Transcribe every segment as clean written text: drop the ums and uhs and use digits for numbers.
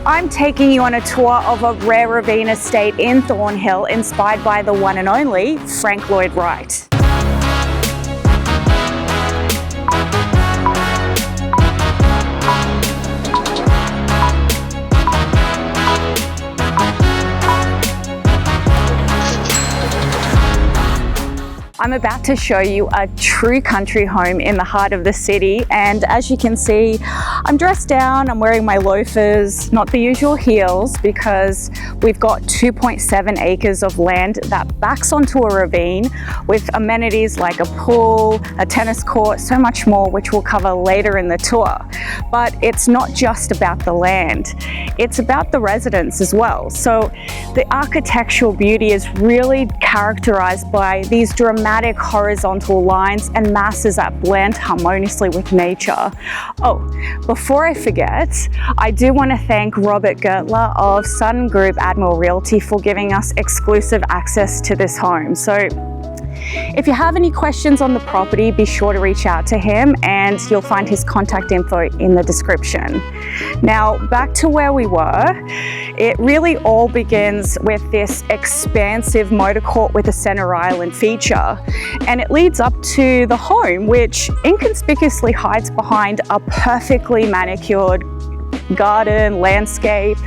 I'm taking you on a tour of a rare Ravine estate in Thornhill, inspired by the one and only Frank Lloyd Wright. I'm about to show you a true country home in the heart of the city, and as you can see, I'm dressed down, I'm wearing my loafers, not the usual heels, because we've got 2.7 acres of land that backs onto a ravine with amenities like a pool, a tennis court, so much more, which we'll cover later in the tour. But it's not just about the land, it's about the residents as well. So the architectural beauty is really characterized by these dramatic horizontal lines and masses that blend harmoniously with nature. Oh, before I forget, I do want to thank Robert Gertler of Sutton Group Admiral Realty for giving us exclusive access to this home. So if you have any questions on the property, be sure to reach out to him and you'll find his contact info in the description. Now, back to where we were. It really all begins with this expansive motor court with a center island feature, and it leads up to the home, which inconspicuously hides behind a perfectly manicured garden landscape.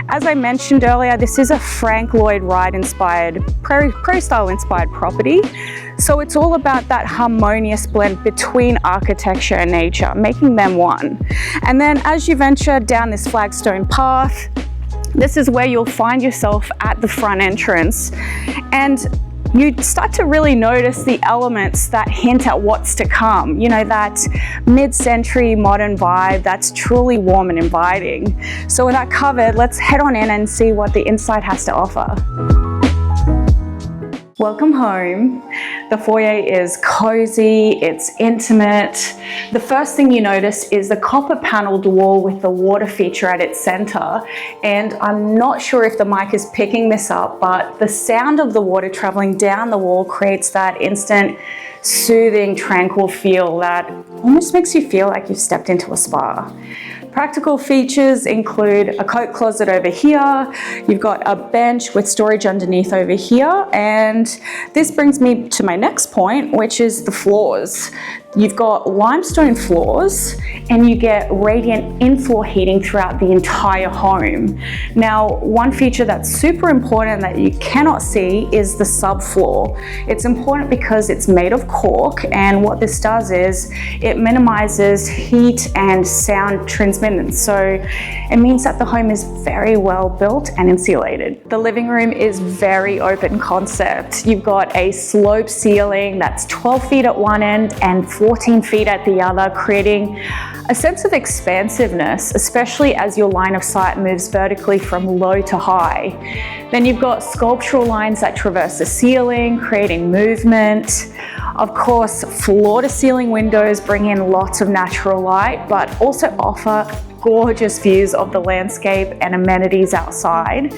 As I mentioned earlier, this is a Frank Lloyd Wright inspired, Prairie style inspired property. So it's all about that harmonious blend between architecture and nature, making them one. And then as you venture down this flagstone path, this is where you'll find yourself at the front entrance. And you start to really notice the elements that hint at what's to come. You know, that mid-century modern vibe that's truly warm and inviting. So with that covered, let's head on in and see what the inside has to offer. Welcome home. The foyer is cozy, it's intimate. The first thing you notice is the copper paneled wall with the water feature at its center. And I'm not sure if the mic is picking this up, but the sound of the water traveling down the wall creates that instant soothing, tranquil feel that almost makes you feel like you've stepped into a spa. Practical features include a coat closet over here, you've got a bench with storage underneath over here, and this brings me to my next point, which is the floors. You've got limestone floors and you get radiant in-floor heating throughout the entire home. Now, one feature that's super important that you cannot see is the subfloor. It's important because it's made of cork, and what this does is it minimizes heat and sound transmittance. So it means that the home is very well built and insulated. The living room is very open concept. You've got a sloped ceiling that's 12 feet at one end and 14 feet at the other, creating a sense of expansiveness, especially as your line of sight moves vertically from low to high. Then you've got sculptural lines that traverse the ceiling, creating movement. Of course, floor to ceiling windows bring in lots of natural light, but also offer gorgeous views of the landscape and amenities outside.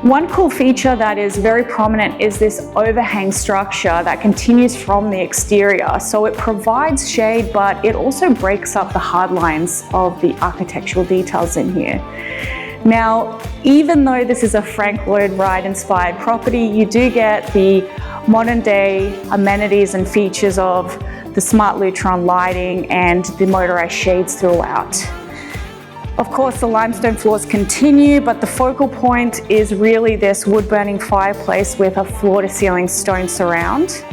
One cool feature that is very prominent is this overhang structure that continues from the exterior. So it provides shade, but it also breaks up the hard lines of the architectural details in here. Now, even though this is a Frank Lloyd Wright inspired property, you do get the modern day amenities and features of the smart Lutron lighting and the motorized shades throughout. Of course, the limestone floors continue, but the focal point is really this wood-burning fireplace with a floor-to-ceiling stone surround.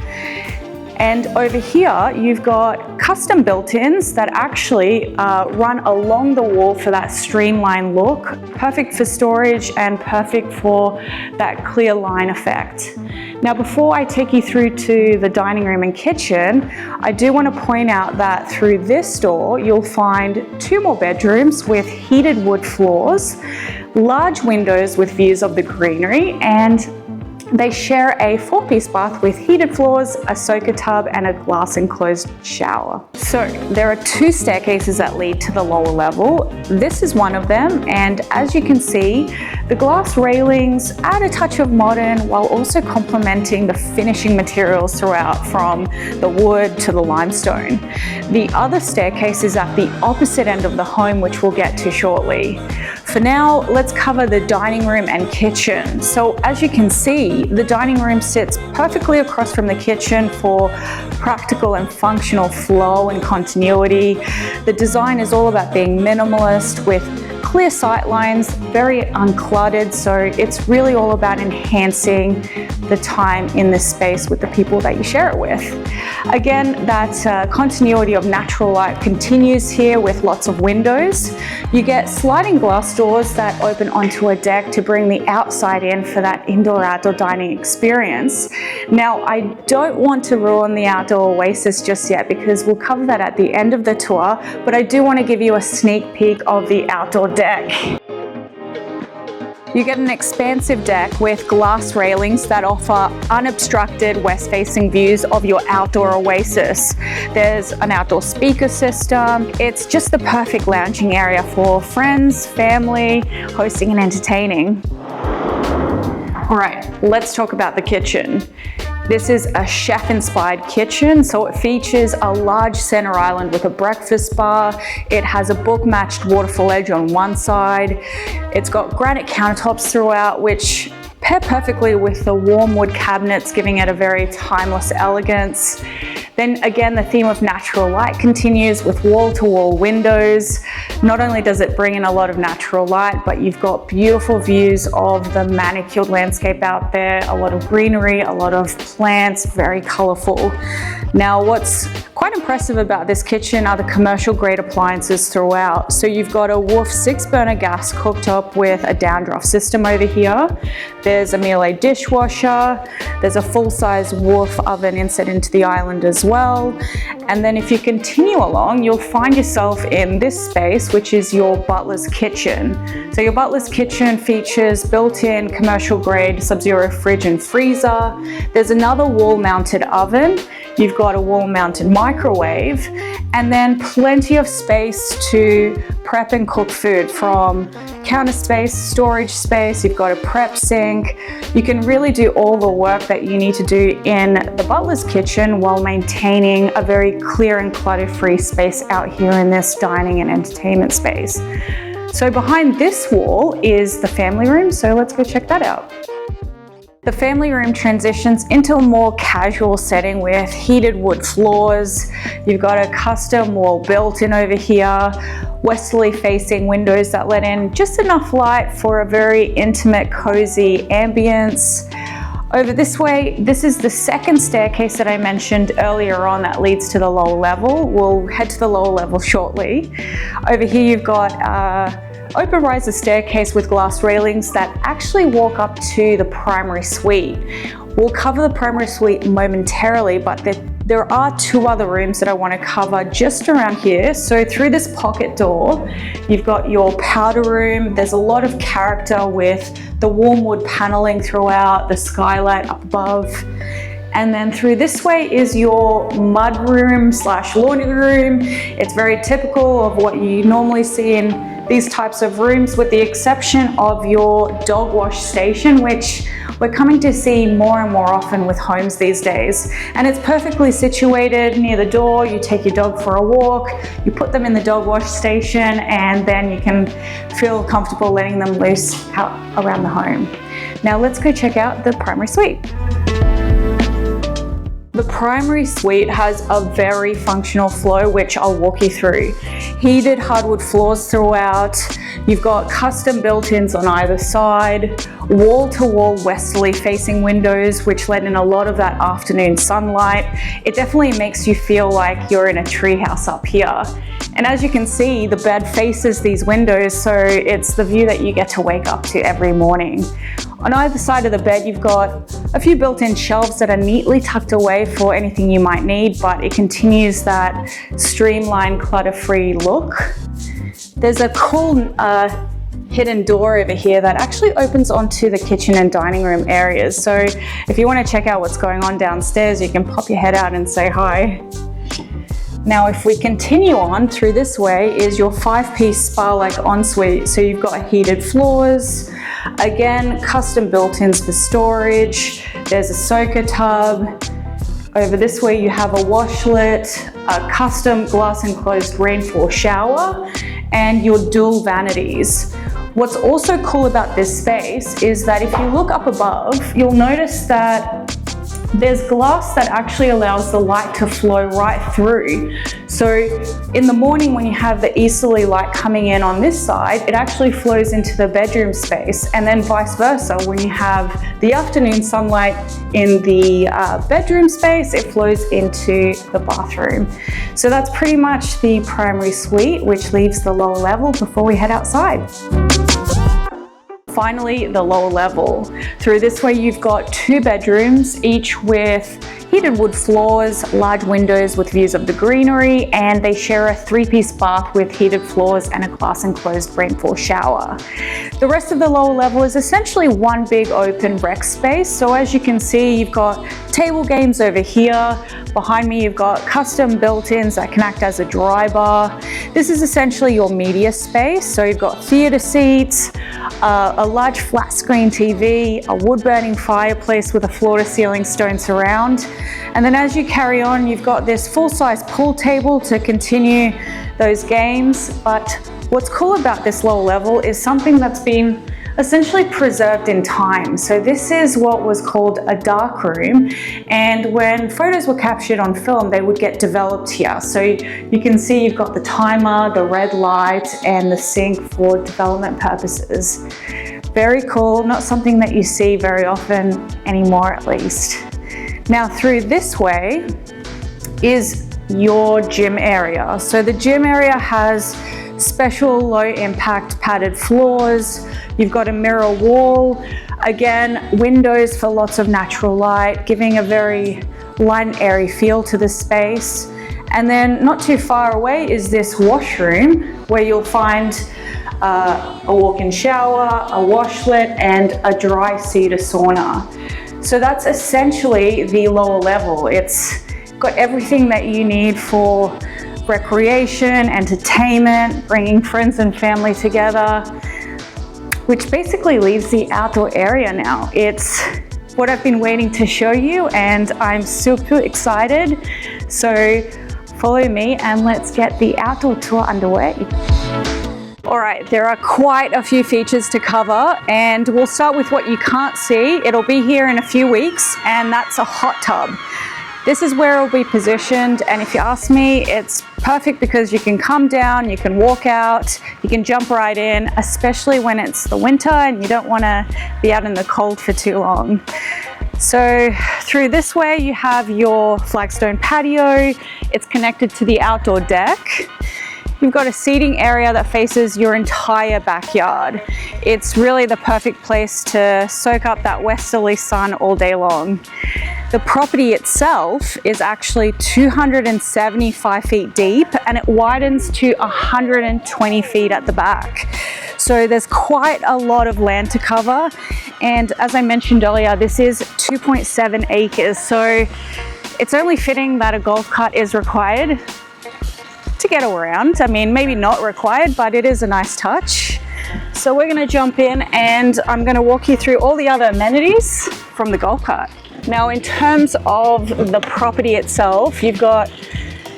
And over here, you've got custom built-ins that actually run along the wall for that streamlined look, perfect for storage and perfect for that clear line effect. Now, before I take you through to the dining room and kitchen, I do want to point out that through this door, you'll find 2 more bedrooms with heated wood floors, large windows with views of the greenery, and they share a 4-piece bath with heated floors, a soaker tub, and a glass enclosed shower. So there are 2 staircases that lead to the lower level. This is one of them, and as you can see, the glass railings add a touch of modern while also complementing the finishing materials throughout, from the wood to the limestone. The other staircase is at the opposite end of the home, which we'll get to shortly. For now, let's cover the dining room and kitchen. So as you can see, the dining room sits perfectly across from the kitchen for practical and functional flow and continuity. The design is all about being minimalist with clear sight lines, very uncluttered, so it's really all about enhancing the time in this space with the people that you share it with. Again, that continuity of natural light continues here with lots of windows. You get sliding glass doors that open onto a deck to bring the outside in for that indoor-outdoor dining experience. Now, I don't want to ruin the outdoor oasis just yet because we'll cover that at the end of the tour, but I do want to give you a sneak peek of the outdoor deck. You get an expansive deck with glass railings that offer unobstructed west-facing views of your outdoor oasis. There's an outdoor speaker system. It's just the perfect lounging area for friends, family, hosting and entertaining. All right, let's talk about the kitchen. This is a chef-inspired kitchen, so it features a large center island with a breakfast bar. It has a book-matched waterfall edge on one side. It's got granite countertops throughout, which pair perfectly with the warm wood cabinets, giving it a very timeless elegance. Then again, the theme of natural light continues with wall-to-wall windows. Not only does it bring in a lot of natural light, but you've got beautiful views of the manicured landscape out there, a lot of greenery, a lot of plants, very colorful. Now, what's quite impressive about this kitchen are the commercial grade appliances throughout. So you've got a Wolf 6-burner gas cooktop with a downdraft system over here. There's a Miele dishwasher. There's a full-size Wolf oven inset into the island as well. And then if you continue along, you'll find yourself in this space, which is your butler's kitchen. So your butler's kitchen features built-in commercial grade sub-zero fridge and freezer. There's another wall-mounted oven. You've got a wall-mounted microwave, and then plenty of space to prep and cook food, from counter space, storage space. You've got a prep sink. You can really do all the work that you need to do in the butler's kitchen while maintaining a very clear and clutter-free space out here in this dining and entertainment space. So behind this wall is the family room, so let's go check that out. The family room transitions into a more casual setting with heated wood floors. You've got a custom wall built-in over here, westerly facing windows that let in just enough light for a very intimate, cozy ambience. Over this way, this is the second staircase that I mentioned earlier on that leads to the lower level. We'll head to the lower level shortly. Over here you've got open riser staircase with glass railings that actually walk up to the primary suite. We'll cover the primary suite momentarily, but there are two other rooms that I want to cover just around here. So through this pocket door, you've got your powder room. There's a lot of character with the warm wood paneling throughout, the skylight up above. And then through this way is your mud room slash laundry room. It's very typical of what you normally see in these types of rooms, with the exception of your dog wash station, which we're coming to see more and more often with homes these days. And it's perfectly situated near the door. You take your dog for a walk, you put them in the dog wash station, and then you can feel comfortable letting them loose out around the home. Now let's go check out the primary suite. The primary suite has a very functional flow, which I'll walk you through. Heated hardwood floors throughout. You've got custom built-ins on either side, wall-to-wall westerly facing windows, which let in a lot of that afternoon sunlight. It definitely makes you feel like you're in a treehouse up here. And as you can see, the bed faces these windows, so it's the view that you get to wake up to every morning. On either side of the bed, you've got a few built-in shelves that are neatly tucked away for anything you might need, but it continues that streamlined, clutter-free look. There's a cool hidden door over here that actually opens onto the kitchen and dining room areas. So if you want to check out what's going on downstairs, you can pop your head out and say hi. Now, if we continue on through this way is your 5-piece spa-like ensuite. So you've got heated floors, again, custom built-ins for storage. There's a soaker tub. Over this way you have a washlet, a custom glass enclosed rainfall shower, and your dual vanities. What's also cool about this space is that if you look up above, you'll notice that there's glass that actually allows the light to flow right through. So in the morning when you have the easterly light coming in on this side, it actually flows into the bedroom space, and then vice versa. When you have the afternoon sunlight in the bedroom space, it flows into the bathroom. So that's pretty much the primary suite, which leaves the lower level before we head outside. Finally, the lower level. Through this way, you've got 2 bedrooms, each with heated wood floors, large windows with views of the greenery, and they share a 3-piece bath with heated floors and a glass enclosed rainfall shower. The rest of the lower level is essentially one big open rec space. So as you can see, you've got table games over here. Behind me, you've got custom built-ins that can act as a dry bar. This is essentially your media space. So you've got theater seats, a large flat screen TV, a wood-burning fireplace with a floor-to-ceiling stone surround. And then as you carry on, you've got this full-size pool table to continue those games. But what's cool about this lower level is something that's been essentially preserved in time. So this is what was called a dark room, and when photos were captured on film, they would get developed here. So you can see you've got the timer, the red light, and the sink for development purposes. Very cool, not something that you see very often anymore at least. Now through this way is your gym area. So the gym area has special low impact padded floors. You've got a mirror wall. Again, windows for lots of natural light, giving a very light and airy feel to the space. And then not too far away is this washroom where you'll find a walk-in shower, a washlet, and a dry cedar sauna. So that's essentially the lower level. It's got everything that you need for recreation, entertainment, bringing friends and family together, which basically leaves the outdoor area now. It's what I've been waiting to show you, and I'm super excited. So follow me and let's get the outdoor tour underway. All right, there are quite a few features to cover, and we'll start with what you can't see. It'll be here in a few weeks, and that's a hot tub. This is where it'll be positioned, and if you ask me, it's perfect because you can come down, you can walk out, you can jump right in, especially when it's the winter and you don't want to be out in the cold for too long. So through this way, you have your flagstone patio. It's connected to the outdoor deck. You've got a seating area that faces your entire backyard. It's really the perfect place to soak up that westerly sun all day long. The property itself is actually 275 feet deep, and it widens to 120 feet at the back. So there's quite a lot of land to cover. And as I mentioned earlier, this is 2.7 acres. So it's only fitting that a golf cart is required to get around. I mean, maybe not required, but it is a nice touch. So we're gonna jump in and I'm gonna walk you through all the other amenities from the golf cart. Now, in terms of the property itself, you've got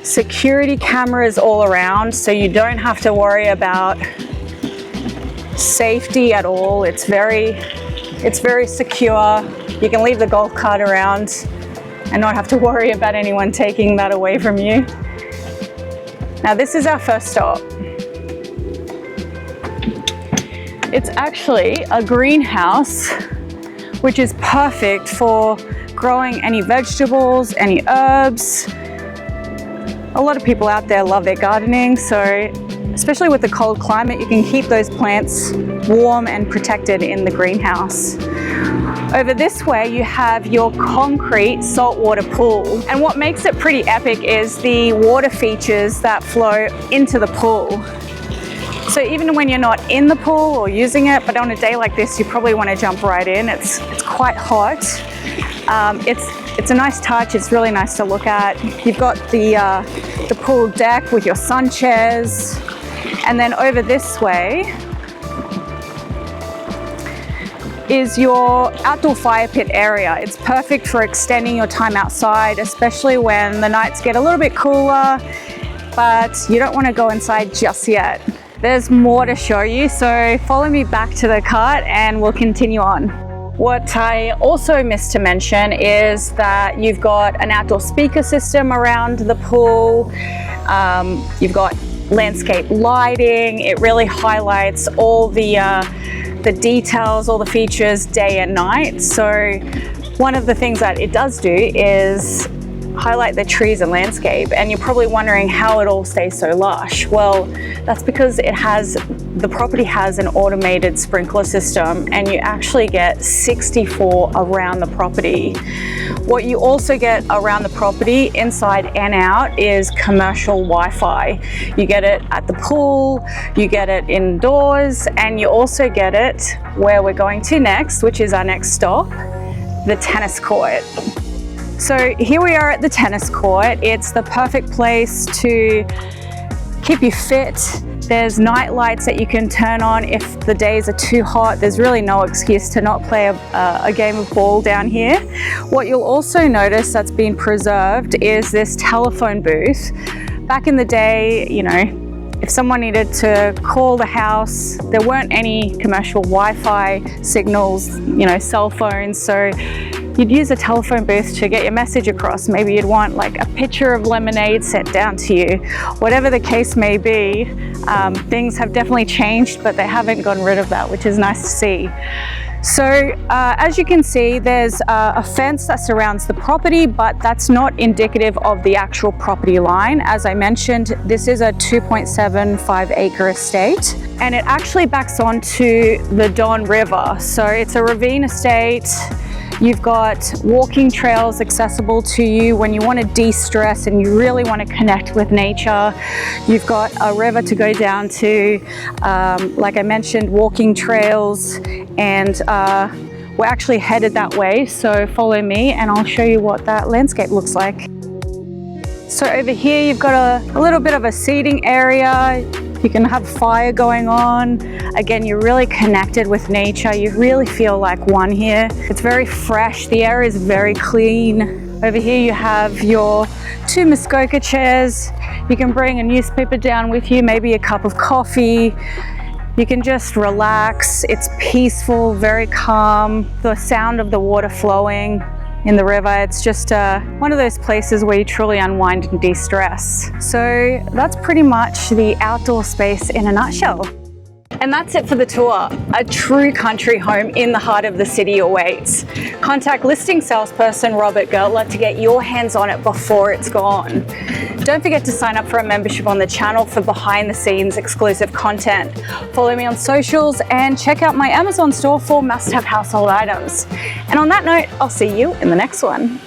security cameras all around, so you don't have to worry about safety at all. It's very secure. You can leave the golf cart around and not have to worry about anyone taking that away from you. Now, this is our first stop. It's actually a greenhouse, which is perfect for growing any vegetables, any herbs. A lot of people out there love their gardening, so especially with the cold climate, you can keep those plants warm and protected in the greenhouse. Over this way, you have your concrete saltwater pool. And what makes it pretty epic is the water features that flow into the pool. So even when you're not in the pool or using it, but on a day like this, you probably want to jump right in. It's quite hot. It's a nice touch. It's really nice to look at. You've got the pool deck with your sun chairs. And then over this way is your outdoor fire pit area. It's perfect for extending your time outside, especially when the nights get a little bit cooler, but you don't want to go inside just yet. there's more to show you, so follow me back to the cart and we'll continue on. What I also missed to mention is that you've got an outdoor speaker system around the pool. You've got landscape lighting. It really highlights all the details, all the features day and night. So one of the things that it does do is highlight the trees and landscape, and you're probably wondering how it all stays so lush. Well, that's because the property has an automated sprinkler system, and you actually get 64 around the property. What you also get around the property, inside and out, is commercial Wi-Fi. You get it at the pool, you get it indoors, and you also get it where we're going to next, which is our next stop, the tennis court. So here we are at the tennis court. It's the perfect place to keep you fit. There's night lights that you can turn on if the days are too hot. There's really no excuse to not play a game of ball down here. What you'll also notice that's been preserved is this telephone booth. Back in the day, you know, if someone needed to call the house, there weren't any commercial Wi-Fi signals, you know, cell phones, so you'd use a telephone booth to get your message across. Maybe you'd want like a pitcher of lemonade sent down to you. Whatever the case may be, things have definitely changed, but they haven't gotten rid of that, which is nice to see. So as you can see, there's a fence that surrounds the property, but that's not indicative of the actual property line. As I mentioned, this is a 2.75 acre estate, and it actually backs onto the Don River. So it's a ravine estate. You've got walking trails accessible to you when you want to de-stress and you really want to connect with nature. You've got a river to go down to, like I mentioned, walking trails, and we're actually headed that way, so follow me and I'll show you what that landscape looks like. So over here you've got a little bit of a seating area. You can have fire going on. Again, you're really connected with nature. You really feel like one here. It's very fresh. The air is very clean. Over here you have your 2 Muskoka chairs. You can bring a newspaper down with you, maybe a cup of coffee. You can just relax. It's peaceful, very calm. The sound of the water flowing in the river. It's just one of those places where you truly unwind and de-stress. So that's pretty much the outdoor space in a nutshell. And that's it for the tour. A true country home in the heart of the city awaits. Contact listing salesperson Robert Gertler to get your hands on it before it's gone. Don't forget to sign up for a membership on the channel for behind the scenes exclusive content. Follow me on socials and check out my Amazon store for must-have household items. And on that note, I'll see you in the next one.